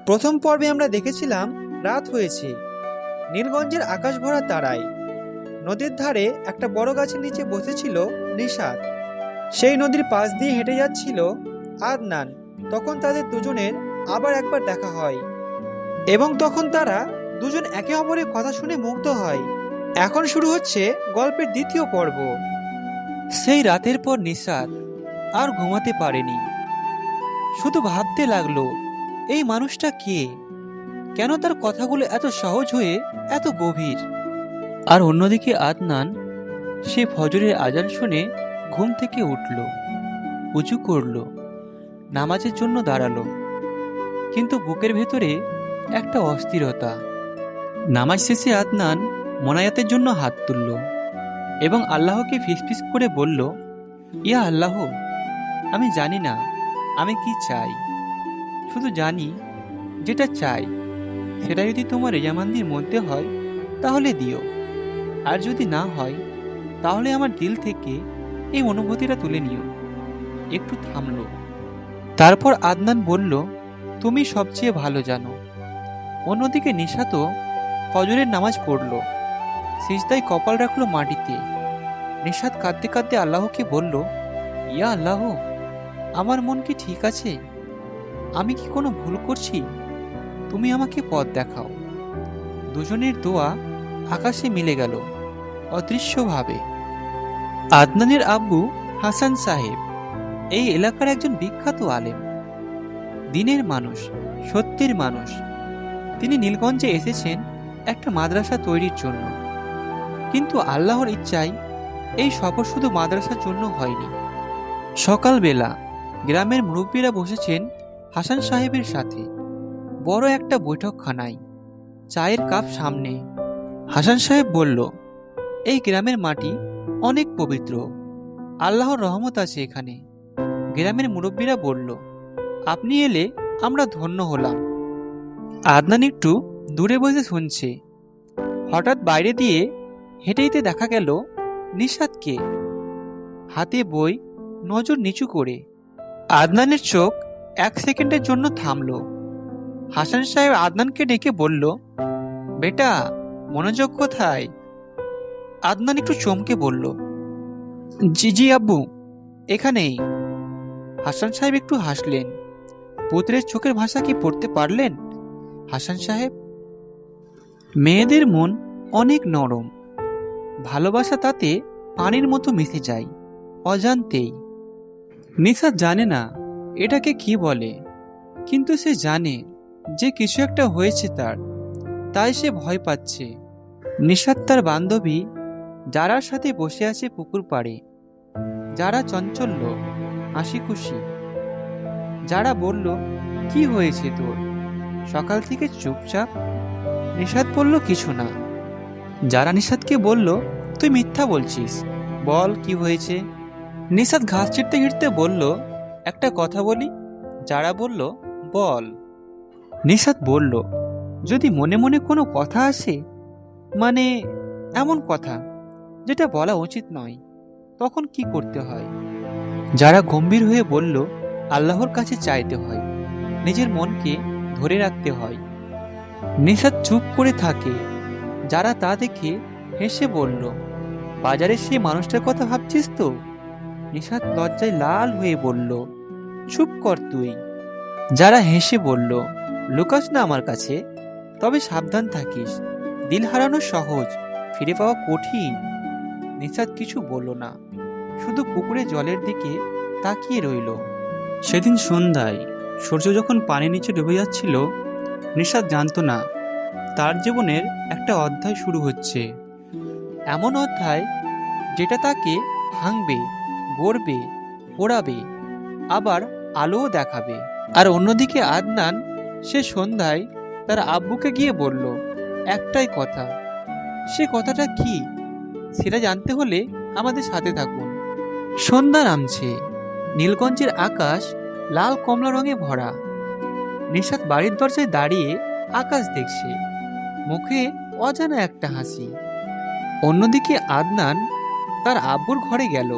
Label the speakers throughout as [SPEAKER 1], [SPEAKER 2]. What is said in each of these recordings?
[SPEAKER 1] প্রথম পর্বে আমরা দেখেছিলাম রাত হয়েছে, নীলগঞ্জের আকাশ ভরা তারায়। নদীর ধারে একটা বড় গাছের নিচে বসেছিল নিশাত। সেই নদীর পাশ দিয়ে হেঁটে যাচ্ছিল আদনান। তখন তাদের দুজনের আবার একবার দেখা হয় এবং তখন তারা দুজন একে অপরের কথা শুনে মুগ্ধ হয়। এখন শুরু হচ্ছে গল্পের দ্বিতীয় পর্ব। সেই রাতের পর নিশাত আর ঘুমাতে পারেনি। শুধু ভাবতে লাগলো, এই মানুষটা কে, কেন তার কথাগুলো এত সহজ হয়ে এত গভীর। আর অন্যদিকে আদনান, সে ফজরের আজান শুনে ঘুম থেকে উঠল, উঁচু করল, নামাজের জন্য দাঁড়ালো, কিন্তু বুকের ভেতরে একটা অস্থিরতা। নামাজ শেষে আদনান মোনায়াতের জন্য হাত তুলল এবং আল্লাহকে ফিসফিস করে বলল, ইয়া আল্লাহ, আমি জানি না আমি কি চাই, শুধু জানি যেটা চাই সেটা যদি তোমার রেজামান্দির মধ্যে হয় তাহলে দিও, আর যদি না হয় তাহলে আমার দিল থেকে এই অনুভূতিটা তুলে নিও। একটু থামলো, তারপর আদনান বলল, তুমি সবচেয়ে ভালো জানো। অন্যদিকে নিশাতও ফজরের নামাজ পড়ল, সিজদায় কপাল রাখলো মাটিতে। নিশাত কাঁদতে কাঁদতে আল্লাহকে বলল, ইয়া আল্লাহ, আমার মন কি ঠিক আছে? আমি কি কোনো ভুল করছি? তুমি আমাকে পথ দেখাও। দুজনের দোয়া আকাশে মিলে গেল অদৃশ্যভাবে। আদনানের আব্বু হাসান সাহেব এই এলাকার একজন বিখ্যাত আলেম, দিনের মানুষ, সত্যের মানুষ। তিনি নীলগঞ্জে এসেছেন একটা মাদ্রাসা তৈরির জন্য, কিন্তু আল্লাহর ইচ্ছায় এই সফর শুধু মাদ্রাসার জন্য হয়নি। সকালবেলা গ্রামের মুরব্বীরা বসেছেন হাসান সাহেবের সাথে বড় একটা বৈঠকখানায়, চায়ের কাপ সামনে। হাসান সাহেব বলল, এই গ্রামের মাটি অনেক পবিত্র, আল্লাহর রহমত আছে এখানে। গ্রামের মুরব্বীরা বলল, আপনি এলে আমরা ধন্য হলাম। আদনান একটু দূরে বসে শুনছে। হঠাৎ বাইরে দিয়ে হেঁটে হেঁটে দেখা গেল নিশাতকে, হাতে বই, নজর নিচু করে। আদনানের চোখ এক সেকেন্ডের জন্য থামল। হাসান সাহেব আদনানকে ডেকে বলল, বেটা, মনোযোগ কোথায়? আদনান একটু চমকে বলল, জি জি আব্বু, এখানেই। হাসান সাহেব একটু হাসলেন। পুত্রের চোখের ভাষা কি পড়তে পারলেন হাসান সাহেব? মেয়েদের মন অনেক নরম, ভালোবাসা তাতে পানির মতো মিশে যায় অজান্তেই। নিশাত জানে না এটাকে কি বলে, কিন্তু সে জানে যে কিছু একটা হয়েছে তার, তাই সে ভয় পাচ্ছে। নিশাত তার বান্ধবী যারার সাথে বসে আছে পুকুর পাড়ে। যারা চঞ্চল্য, হাসি খুশি। যারা বলল, কি হয়েছে তোর, সকাল থেকে চুপচাপ? নিশাত বলল, কিছু না। যারা নিশাতকে বলল, তুই মিথ্যা বলছিস, বল কি হয়েছে। নিশাত ঘাস ছিঁড়তে ছিঁড়তে বলল, একটা কথা বলি। যারা বলল, বল। নিশাত বলল, যদি মনে মনে কোনো কথা আসে, মানে এমন কথা যেটা বলা উচিত নয়, তখন কি করতে হয়? যারা গম্ভীর হয়ে বলল, আল্লাহর কাছে চাইতে হয়, নিজের মনকে ধরে রাখতে হয়। নিশাত চুপ করে থাকে। যারা তা দেখে হেসে বলল, বাজারে সেই মানুষটার কথা ভাবছিস তো? নিশাত লজ্জায় লাল হয়ে বলল, চুপ কর তুই। যারা হেসে বলল, লুকাস না আমার কাছে, তবে সাবধান থাকিস, দিল হারানো সহজ, ফিরে পাওয়া কঠিন। নিশাত কিছু বলল না, শুধু পুকুরে জলের দিকে তাকিয়ে রইল। সেদিন সন্ধ্যায় সূর্য যখন পানির নিচে ডুবে যাচ্ছিল, নিশাত জানত না তার জীবনের একটা অধ্যায় শুরু হচ্ছে। এমন অধ্যায় যেটা তাকে ভাঙবে, গড়বে, পোড়াবে, আবার আলোও দেখাবে। আর অন্যদিকে আদনান, সে সন্ধ্যায় তার আব্বুকে গিয়ে বলল একটাই কথা। সে কথাটা কি সেটা জানতে হলে আমাদের সাথে থাকুন। সন্ধ্যা নামছে, নীলগঞ্জের আকাশ লাল কমলা রঙে ভরা। নিশাত বাড়ির দরজায় দাঁড়িয়ে আকাশ দেখছে, মুখে অজানা একটা হাসি। অন্যদিকে আদনান তার আব্বুর ঘরে গেল,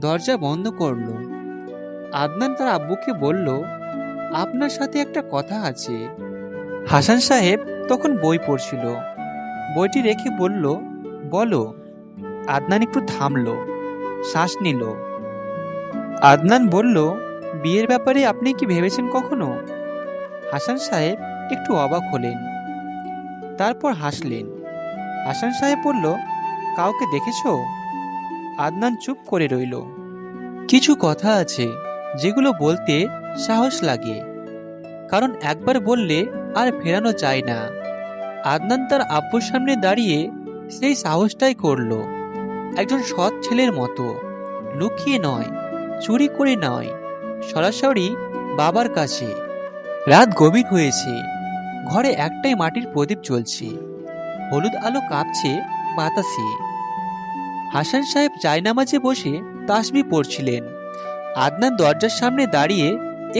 [SPEAKER 1] দরজা বন্ধ করল। আদনান তার আব্বুকে বলল, আপনার সাথে একটা কথা আছে। হাসান সাহেব তখন বই পড়ছিল। বইটি রেখে বলল, বলো। আদনান একটু থামলো, শ্বাস নিল। আদনান বলল, বিয়ের ব্যাপারে আপনি কি ভেবেছেন কখনো? হাসান সাহেব একটু অবাক হলেন, তারপর হাসলেন। হাসান সাহেব বলল, কাউকে দেখেছো? আদনান চুপ করে রইল। কিছু কথা আছে যেগুলো বলতে সাহস লাগে, কারণ একবার বললে আর ফেরানো যায় না। আদনান তার আব্বুর সামনে দাঁড়িয়ে সেই সাহসটাই করলো, একজন সৎ ছেলের মতো, লুকিয়ে নয়, চুরি করে নয়, সরাসরি বাবার কাছে। রাত গভীর হয়েছে, ঘরে একটাই মাটির প্রদীপ জ্বলছে, হলুদ আলো কাঁপছে বাতাসে। হাসান সাহেব জায়নামাজে বসে তাসবিহ পড়ছিলেন। আদনান দরজার সামনে দাঁড়িয়ে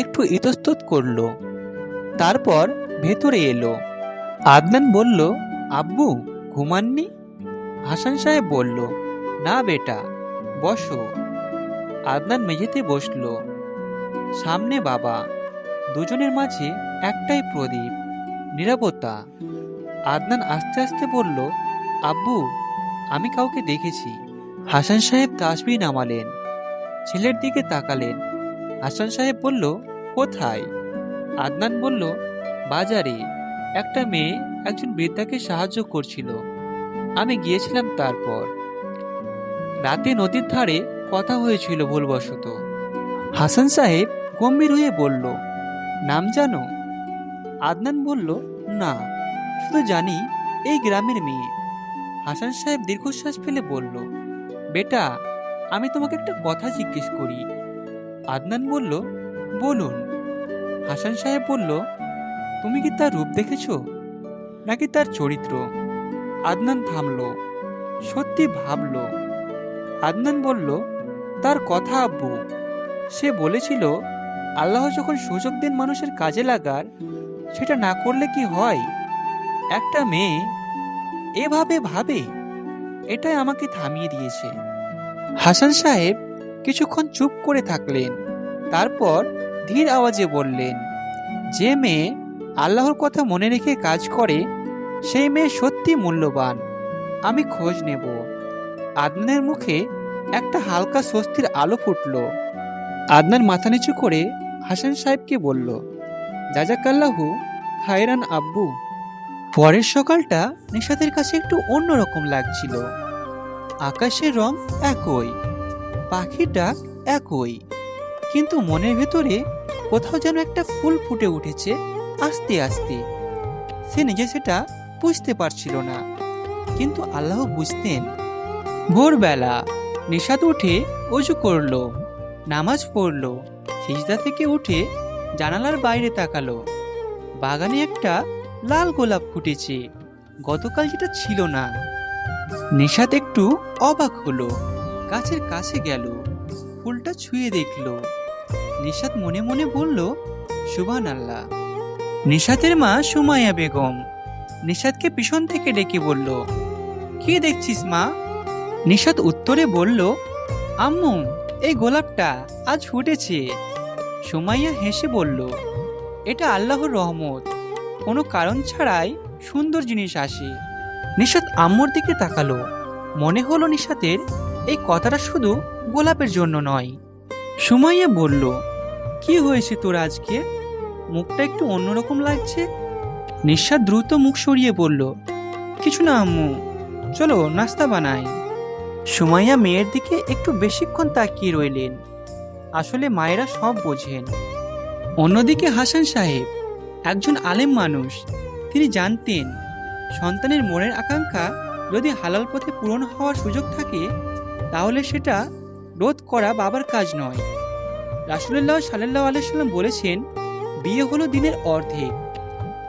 [SPEAKER 1] একটু ইতস্তত করল, তারপর ভেতরে এলো। আদনান বলল, আব্বু ঘুমাননি? হাসান সাহেব বলল, না বেটা, বসো। আদনান মেঝেতে বসল, সামনে বাবা, দুজনের মাঝে একটাই প্রদীপ, নীরবতা। আদনান আস্তে আস্তে বলল, আব্বু আমি কাউকে দেখেছি। হাসান সাহেব তাসবিহ নামালেন, ছেলের দিকে তাকালেন। হাসান সাহেব বলল, কোথায়? আদনান বলল, বাজারে একটা মেয়ে একজন বৃদ্ধাকে সাহায্য করছিল, আমি গিয়েছিলাম। তারপর রাতে নদীর ধারে কথা হয়েছিল ভুলবশত। হাসান সাহেব গম্ভীর হয়ে বলল, নাম জানো? আদনান বলল, না, শুধু জানি এই গ্রামের মেয়ে। হাসান সাহেব দীর্ঘশ্বাস ফেলে বলল, বেটা আমি তোমাকে একটা কথা জিজ্ঞেস করি। আদনান বলল, বলুন। হাসান সাহেব বলল, তুমি কি তার রূপ দেখেছ নাকি তার চরিত্র? আদনান থামল, সত্যি ভাবল। আদনান বলল, তার কথা আব্বু। সে বলেছিল আল্লাহ যখন সুযোগ দেন মানুষের কাজে লাগার, সেটা না করলে কি হয়? একটা মেয়ে এভাবে ভাবে, এটাই আমাকে থামিয়ে দিয়েছে। হাসান সাহেব কিছুক্ষণ চুপ করে থাকলেন, তারপর ধীর আওয়াজে বললেন, যে মেয়ে আল্লাহর কথা মনে রেখে কাজ করে সেই মেয়ে সত্যি মূল্যবান, আমি খোঁজ নেব। আদনানের মুখে একটা হালকা স্বস্তির আলো ফুটল। আদনান মাথা নিচু করে হাসান সাহেবকে বলল, জাজাকাল্লাহু খায়রান আব্বু। পরের সকালটা নিশাতের কাছে একটু অন্যরকম লাগছিল। আকাশের রং একই, পাখির ডাক একই, কিন্তু মনের ভেতরে কোথাও যেন একটা ফুল ফুটে উঠেছে আস্তে আস্তে। সে নিজে সেটা বুঝতে পারছিল না, কিন্তু আল্লাহ বুঝতেন। ভোরবেলা নিশাত উঠে অজু করলো, নামাজ পড়ল, সিজদা থেকে উঠে জানালার বাইরে তাকালো। বাগানে একটা লাল গোলাপ ফুটেছে, গতকাল যেটা ছিল না। নিশাত একটু অবাক হলো, গাছের কাছে গেল, ফুলটা ছুঁয়ে দেখলো। নিশাত মনে মনে বলল, সুবহানাল্লাহ। নিশাতের মা সুমাইয়া বেগম নিশাতকে পিছন থেকে ডেকে বলল, কি দেখছিস মা? নিশাত উত্তরে বলল, আম্মু এই গোলাপটা আজ ফুটেছে। সুমাইয়া হেসে বলল, এটা আল্লাহর রহমত, কোনো কারণ ছাড়াই সুন্দর জিনিস আসে। নিশাত আম্মুর দিকে তাকালো, মনে হলো নিশাতের এই কথাটা শুধু গোলাপের জন্য নয়। সুমাইয়া বলল, কি হয়েছে তোর আজকে? মুখটা একটু অন্যরকম লাগছে। নিশাত দ্রুত মুখ সরিয়ে বলল, কিছু না আম্মু, চলো নাস্তা বানাই। সুমাইয়া মেয়ের দিকে একটু বেশিক্ষণ তাকিয়ে রইলেন। আসলে মায়েরা সব বোঝেন। অন্যদিকে হাসান সাহেব একজন আলেম মানুষ। তিনি জানতেন সন্তানের মনের আকাঙ্ক্ষা যদি হালাল পথে পূরণ হওয়ার সুযোগ থাকে, তাহলে সেটা রোধ করা বাবার কাজ নয়। রাসূলুল্লাহ সাল্লাল্লাহু আলাইহি সাল্লাম বলেছেন, বিয়ে হলো দিনের অর্ধেক।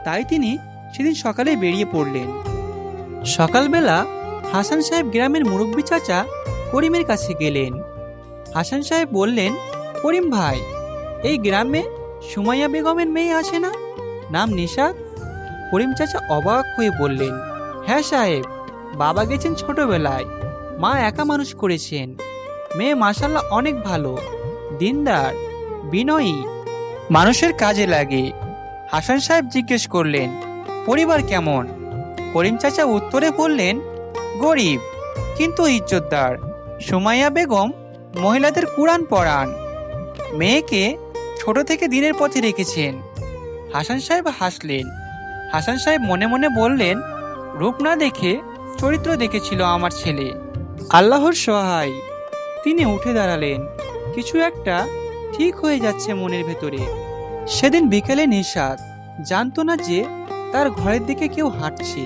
[SPEAKER 1] তাই তিনি সেদিন সকালে বেরিয়ে পড়লেন। সকালবেলা হাসান সাহেব গ্রামের মুরব্বী চাচা করিমের কাছে গেলেন। হাসান সাহেব বললেন, করিম ভাই, এই গ্রামে সুমাইয়া বেগমের মেয়ে আছে না, নাম নিশাত? করিম চাচা অবাক হয়ে বললেন, হ্যাঁ সাহেব, বাবা গেছেন ছোটবেলায়, মা একা মানুষ করেছেন। মেয়ে মাশাআল্লাহ অনেক ভালো, দিনদার, বিনয়ী। মানুষের কাজে লাগে। হাসান সাহেব জিজ্ঞেস করলেন, পরিবার কেমন? করিম চাচা উত্তরে বললেন, গরিব কিন্তু ইজ্জতদার। সুমাইয়া বেগম মহিলাদের কুরআন পড়ান। মেয়েকে ছোট থেকে দিনের পথে রেখেছেন। হাসান সাহেব হাসলেন। হাসান সাহেব মনে মনে বললেন, রূপ না দেখে চরিত্র দেখেছিল আমার ছেলে। আল্লাহর সহায়। তিনি উঠে দাঁড়ালেন। কিছু একটা ঠিক হয়ে যাচ্ছে মনের ভেতরে। সেদিন বিকেলে নিশাত জানতো না যে তার ঘরের দিকে কেউ হাঁটছে।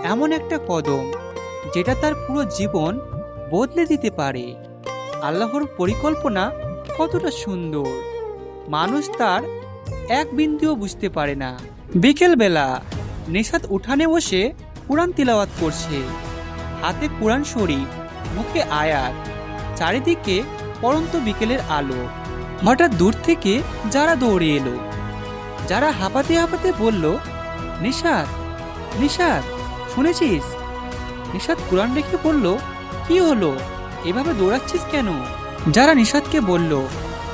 [SPEAKER 1] এমন একটা কদম যেটা তার পুরো জীবন বদলে দিতে পারে। আল্লাহর পরিকল্পনা কতটা সুন্দর, মানুষ তার এক বিন্দুও বুঝতে পারে না। বিকেল বেলা নিশাত উঠানে বসে কুরআন তিলাওয়াত করছে। হাতে কুরআন শরীফ, মুখে আয়াত, চারিদিকে পড়ন্ত বিকেলের আলো। হঠাৎ দূর থেকে যারা দৌড়ে এলো। যারা হাঁপাতে হাঁপাতে বলল, নিশাত, নিশাত, শুনেছিস? নিশাত কুরআন রেখে বলল, কি হলো, এভাবে দৌড়াচ্ছিস কেন? যারা নিশাতকে বলল,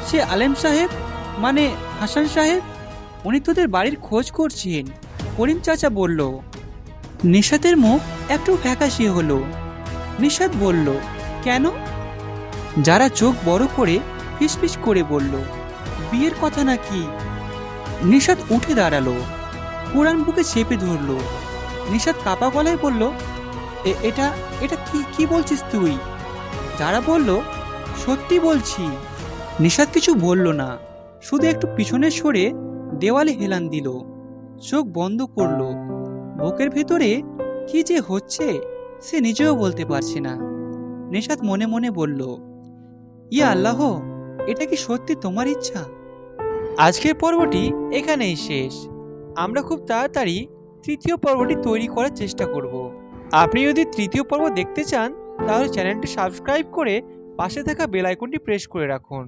[SPEAKER 1] সে আলেম সাহেব, মানে হাসান সাহেব, উনি তোদের বাড়ির খোঁজ করছেন। করিম চাচা বলল। নিশাতের মুখ একটু ফ্যাকাশে হলো। নিশাত বলল, কেন? যারা চোখ বড় করে ফিসফিস করে বলল, বিয়ের কথা নাকি? নিশাত উঠে দাঁড়ালো, কুরআন বুকে চেপে ধরলো। নিশাত কাপা গলায় বলল, এটা এটা কি কি বলছিস তুই? যারা বলল, সত্যি বলছি। নিশাত কিছু বলল না, শুধু একটু পিছনে সরে দেওয়ালে হেলান দিল। চোখ বন্ধ করলো। বুকের ভেতরে কি যে হচ্ছে সে নিজেও বলতে পারছে না। নিশাত মনে মনে বলল, ইয়া আল্লাহ, এটা কি সত্যি তোমার ইচ্ছা? আজকের পর্বটি এখানেই শেষ। আমরা খুব তাড়াতাড়ি তৃতীয় পর্বটি তৈরি করার চেষ্টা করব। আপনি যদি তৃতীয় পর্ব দেখতে চান তাহলে চ্যানেলটি সাবস্ক্রাইব করে পাশে থাকা বেল আইকনটি প্রেস করে রাখুন।